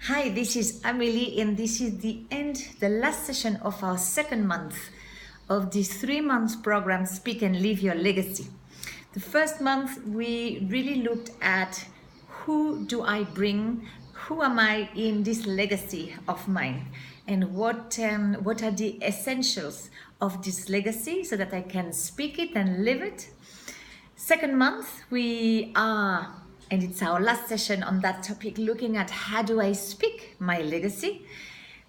Hi, this is Amelie, and this is the last session of our second month of this 3 month program, Speak and Live Your Legacy. The first month, we really looked at who do I bring, who am I in this legacy of mine, and what are the essentials of this legacy so that I can speak it and live it. Second month, and it's our last session on that topic, looking at how do I speak my legacy.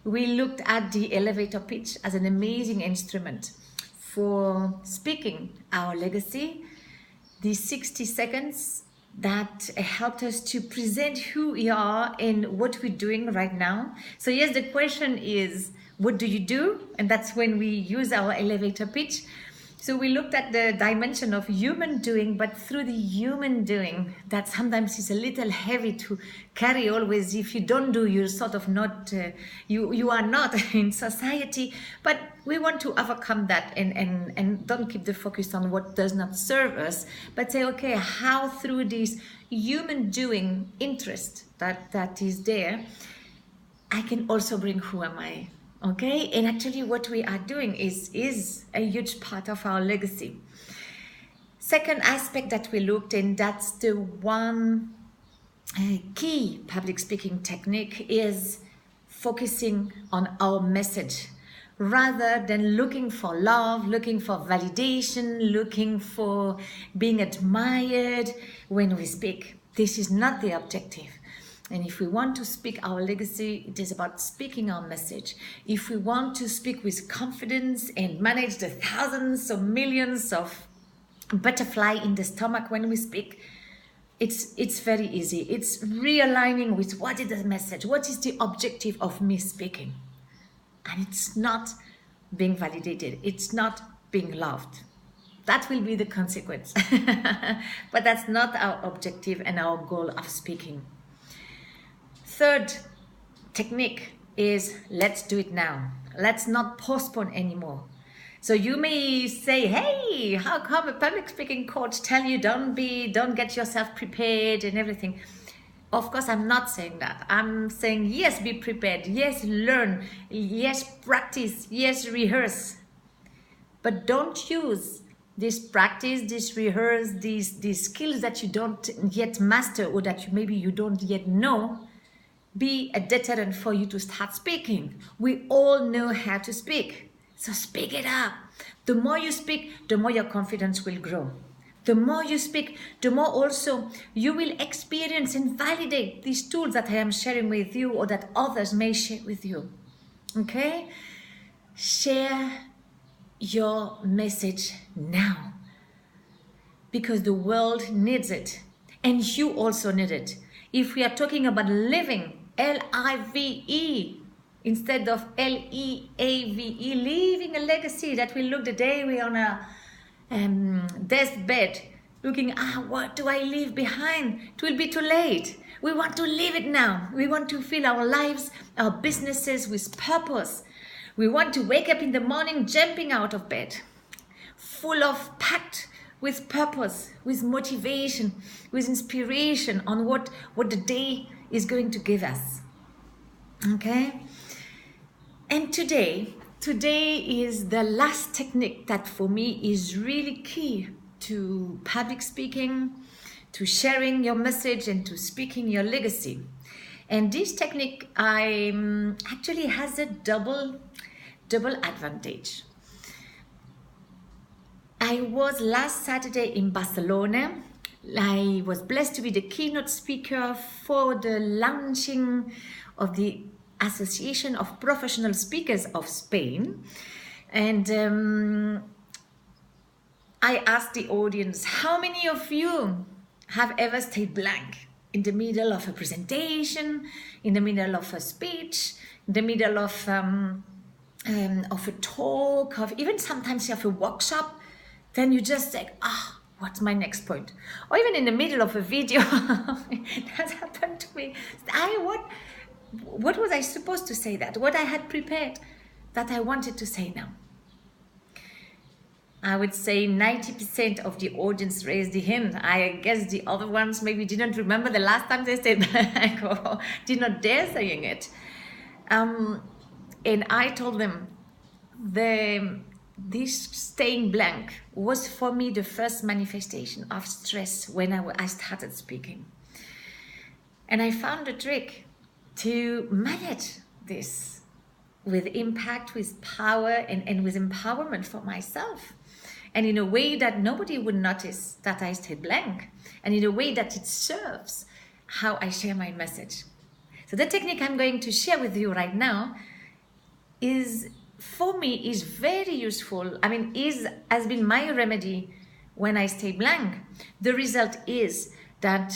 We looked at the elevator pitch as an amazing instrument for speaking our legacy. The 60 seconds that helped us to present who we are and what we're doing right now. So yes, the question is, what do you do? And that's when we use our elevator pitch. So we looked at the dimension of human doing, but through the human doing, that sometimes is a little heavy to carry always. If you don't do, you're sort of not, you are not in society. But we want to overcome that and don't keep the focus on what does not serve us, but say, okay, how through this human doing interest that is there, I can also bring who am I. Okay, and actually what we are doing is a huge part of our legacy. Second aspect that we looked in, that's the one key public speaking technique, is focusing on our message rather than looking for love, looking for validation, looking for being admired when we speak. This is not the objective. And if we want to speak our legacy, it is about speaking our message. If we want to speak with confidence and manage the thousands or millions of butterfly in the stomach when we speak, it's very easy. It's realigning with what is the message, what is the objective of me speaking. And it's not being validated, it's not being loved. That will be the consequence. But that's not our objective and our goal of speaking. Third technique is let's do it now. Let's not postpone anymore. So you may say, hey, how come a public speaking coach tell you don't get yourself prepared and everything? Of course, I'm not saying that. I'm saying, yes, be prepared. Yes, learn. Yes, practice. Yes, rehearse. But don't use this practice, this rehearse, these skills that you don't yet master or that maybe you don't yet know, be a deterrent for you to start speaking. We all know how to speak, so speak it up. The more you speak, the more your confidence will grow. The more you speak, the more also you will experience and validate these tools that I am sharing with you or that others may share with you. Okay? Share your message now, because the world needs it and you also need it. If we are talking about living, L-I-V-E instead of L-E-A-V-E, leaving a legacy that will look the day we're on a deathbed, looking, what do I leave behind? It will be too late. We want to live it now. We want to fill our lives, our businesses with purpose. We want to wake up in the morning jumping out of bed, full of packed with purpose, with motivation, with inspiration on what the day is going to give us. Okay? And today is the last technique that for me is really key to public speaking, to sharing your message and to speaking your legacy. And this technique actually has a double advantage. I was last Saturday in Barcelona. I was blessed to be the keynote speaker for the launching of the Association of Professional Speakers of Spain. And I asked the audience, how many of you have ever stayed blank in the middle of a presentation, in the middle of a speech, in the middle of a talk, of even sometimes you have a workshop? Then you just say, what's my next point? Or even in the middle of a video, that happened to me. What was I supposed to say that? What I had prepared that I wanted to say now? I would say 90% of the audience raised the hand. I guess the other ones maybe didn't remember the last time they stayed blank or did not dare saying it. And I told them this staying blank was for me the first manifestation of stress when I started speaking. And I found a trick to manage this with impact, with power, and with empowerment for myself. And in a way that nobody would notice that I stayed blank. And in a way that it serves how I share my message. So the technique I'm going to share with you right now is, for me, is very useful. I mean, has been my remedy when I stay blank. The result is that,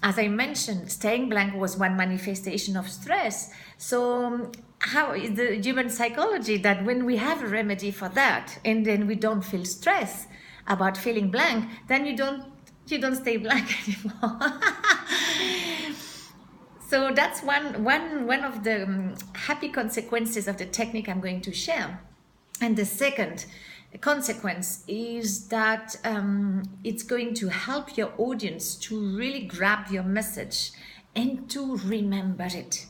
as I mentioned, staying blank was one manifestation of stress. So how is the human psychology that when we have a remedy for that and then we don't feel stress about feeling blank, then you don't stay blank anymore. So that's one of the happy consequences of the technique I'm going to share. And the second consequence is that it's going to help your audience to really grab your message and to remember it.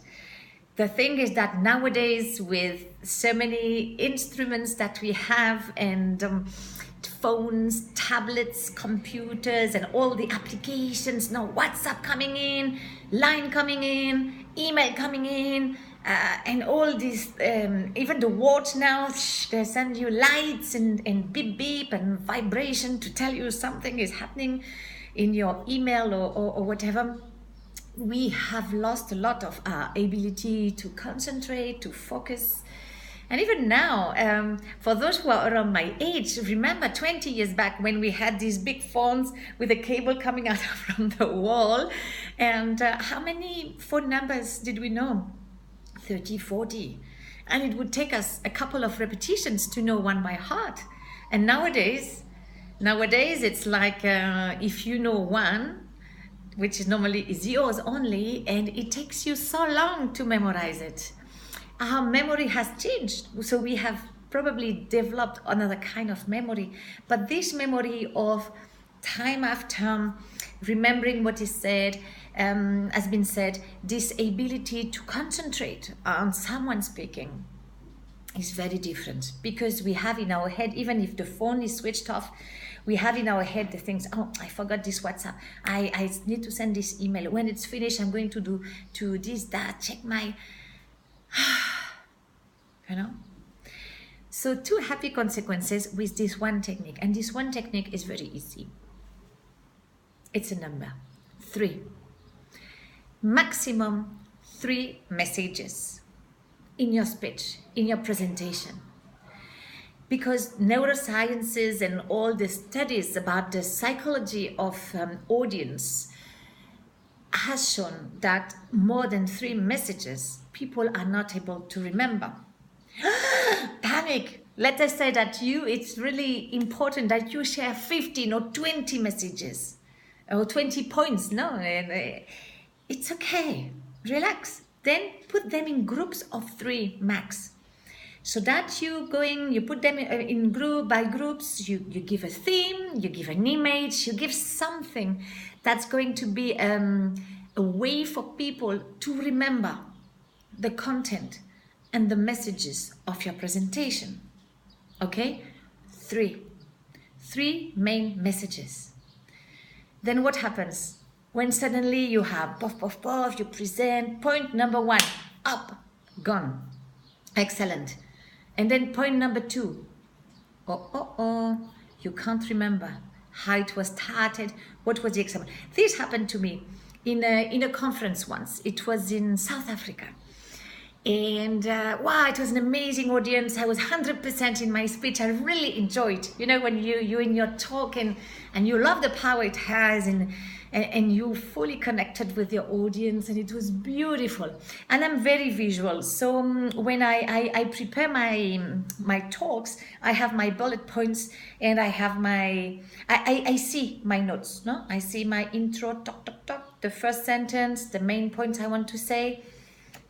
The thing is that nowadays, with so many instruments that we have, and phones, tablets, computers, and all the applications, now WhatsApp coming in, Line coming in, email coming in, and all these, even the watch now, they send you lights and beep beep and vibration to tell you something is happening in your email or whatever. We have lost a lot of our ability to concentrate, to focus. And even now, for those who are around my age, remember 20 years back when we had these big phones with a cable coming out from the wall. And how many phone numbers did we know? 30, 40. And it would take us a couple of repetitions to know one by heart. And nowadays it's like if you know one, which is normally is yours only, and it takes you so long to memorize it. Our memory has changed, so we have probably developed another kind of memory. But this memory of time after remembering what is said, has been said, this ability to concentrate on someone speaking is very different, because we have in our head, even if the phone is switched off, we have in our head the things, oh, I forgot this WhatsApp, I need to send this email, when it's finished I'm going to do this, that, check my you know. So 2 happy consequences with this one technique, and this one technique is very easy. It's a number 3. Maximum 3 messages in your speech, in your presentation. Because neurosciences and all the studies about the psychology of audience has shown that more than 3 messages people are not able to remember. Panic! Let us say that it's really important that you share 15 or 20 messages or 20 points. No, it's okay. Relax. Then put them in groups of 3 max. So that you put them in group by groups, you give a theme, you give an image, you give something that's going to be a way for people to remember the content and the messages of your presentation. Okay? 3 main messages. Then what happens? When suddenly you have puff, you present, point number 1, up, gone. Excellent. And then point number 2, you can't remember how it was started, what was the example. This happened to me in a conference once. It was in South Africa. And wow, it was an amazing audience. I was 100% in my speech. I really enjoyed, when you're in your talk and you love the power it has, and you fully connected with your audience, and it was beautiful. And I'm very visual, so when I prepare my talks, I have my bullet points, and I have I see my notes. No, I see my intro, talk, the first sentence, the main points I want to say,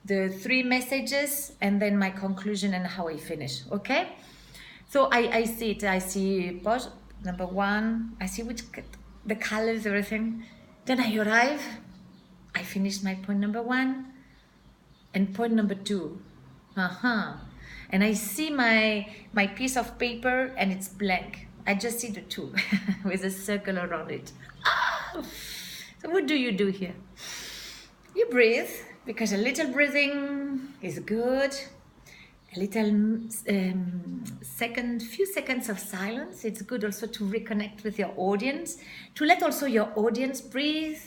the 3 messages, and then my conclusion and how I finish. Okay, So I see it. I see pause, number one. I see the colors, everything. Then I arrive. I finish my point number one and point number two. And I see my piece of paper and it's blank. I just see the two with a circle around it. So what do you do here? You breathe, because a little breathing is good. A little few seconds of silence. It's good also to reconnect with your audience, to let also your audience breathe,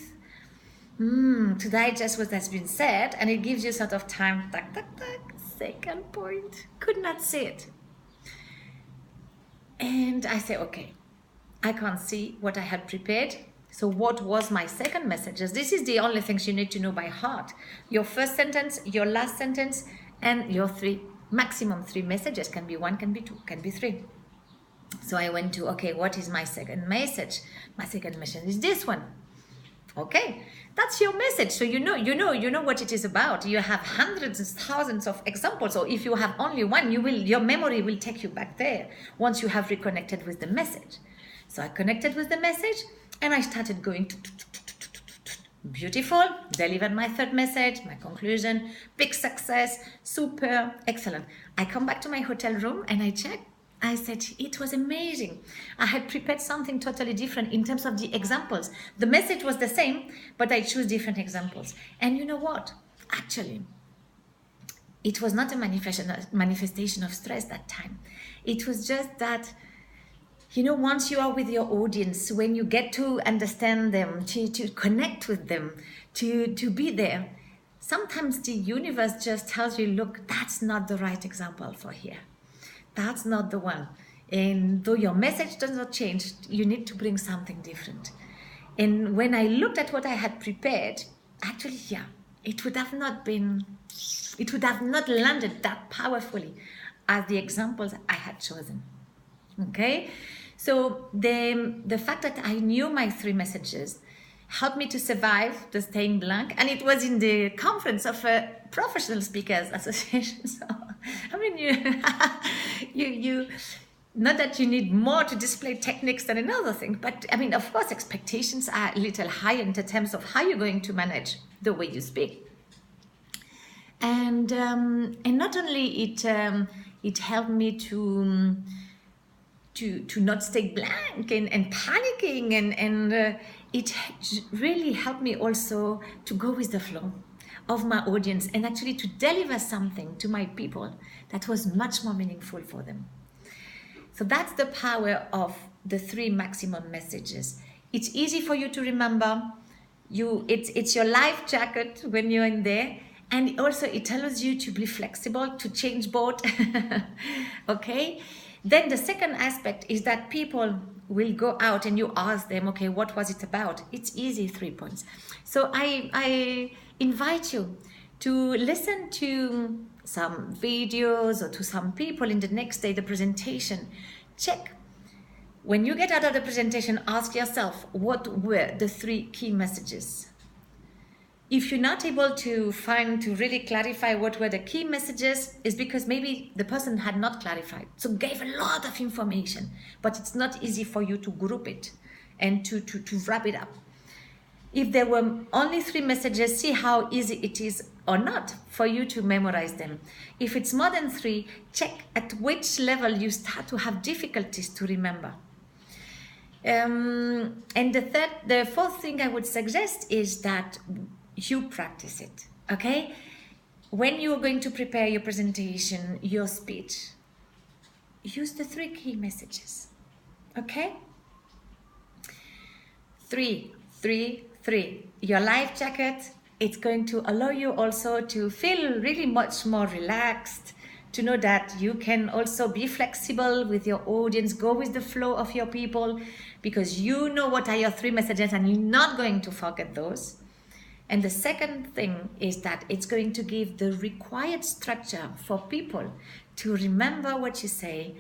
to digest what has been said, and it gives you sort of time. Tack, tack, tack. Second point, could not see it. And I say, okay, I can't see what I had prepared. So what was my second message? This is the only things you need to know by heart. Your first sentence, your last sentence, and your maximum three messages. Can be one, can be two, can be three. So I went to, okay, what is my second message? My second message is this one. Okay, that's your message. So you know what it is about. You have hundreds and thousands of examples. So if you have only one, your memory will take you back there once you have reconnected with the message. So I connected with the message and I started going beautiful, delivered my third message, my conclusion, big success, super, excellent. I come back to my hotel room and I check. I said, it was amazing. I had prepared something totally different in terms of the examples. The message was the same, but I chose different examples. And you know what? Actually, it was not a manifestation of stress that time. It was just that, once you are with your audience, when you get to understand them, to connect with them, to be there, sometimes the universe just tells you, look, that's not the right example for here. That's not the one. And though your message does not change, you need to bring something different. And when I looked at what I had prepared, actually, it would have not landed that powerfully as the examples I had chosen. Okay? So the fact that I knew my three messages helped me to survive the staying blank. And it was in the conference of a professional speakers association. So, I mean, you not that you need more to display techniques than another thing, but I mean, of course, expectations are a little higher in terms of how you're going to manage the way you speak. And not only it helped me to not stay blank and panicking, and it really helped me also to go with the flow of my audience and actually to deliver something to my people that was much more meaningful for them. So that's the power of the three maximum messages. It's easy for you to remember. It's your life jacket when you're in there. And also it allows you to be flexible, to change boat. Okay? Then the second aspect is that people will go out and you ask them, okay, what was it about? It's easy, 3 points. So I invite you to listen to some videos or to some people in the next day, the presentation. Check. When you get out of the presentation, ask yourself, what were the 3 key messages? If you're not able to really clarify what were the key messages, is because maybe the person had not clarified. So gave a lot of information, but it's not easy for you to group it and to wrap it up. If there were only 3 messages, see how easy it is or not for you to memorize them. If it's more than 3, check at which level you start to have difficulties to remember. And the fourth thing I would suggest is that you practice it, okay? When you're going to prepare your presentation, your speech, use the 3 key messages, okay? 3. Your life jacket, it's going to allow you also to feel really much more relaxed, to know that you can also be flexible with your audience, go with the flow of your people, because you know what are your 3 messages and you're not going to forget those. And the second thing is that it's going to give the required structure for people to remember what you say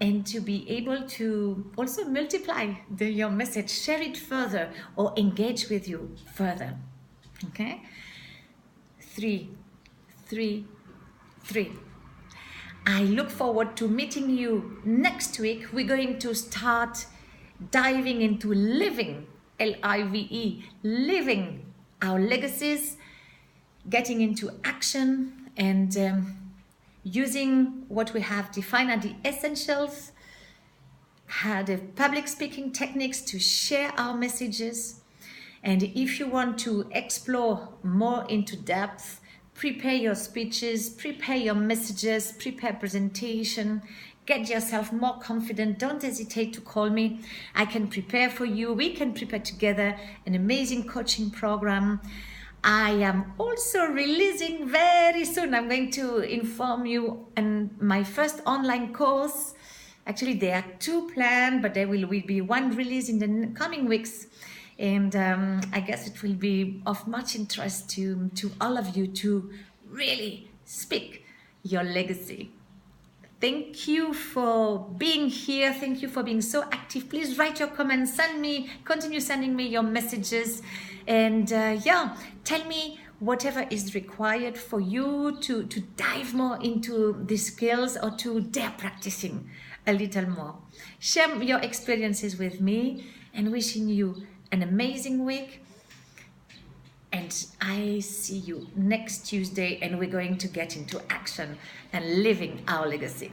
and to be able to also multiply your message, share it further, or engage with you further. Okay? 3. I look forward to meeting you next week. We're going to start diving into living, L-I-V-E, living our legacies, getting into action and using what we have defined as the essentials, the public speaking techniques to share our messages. And if you want to explore more into depth, prepare your speeches, prepare your messages, prepare presentation, get yourself more confident. Don't hesitate to call me. I can prepare for you. We can prepare together an amazing coaching program. I am also releasing very soon, I'm going to inform you, on my first online course. Actually, there are 2 planned, but there will be 1 release in the coming weeks. And I guess it will be of much interest to all of you to really speak your legacy. Thank you for being here. Thank you for being so active. Please write your comments, continue sending me your messages. And tell me whatever is required for you to dive more into these skills or to dare practicing a little more. Share your experiences with me and wishing you an amazing week. And I see you next Tuesday, and we're going to get into action and living our legacy.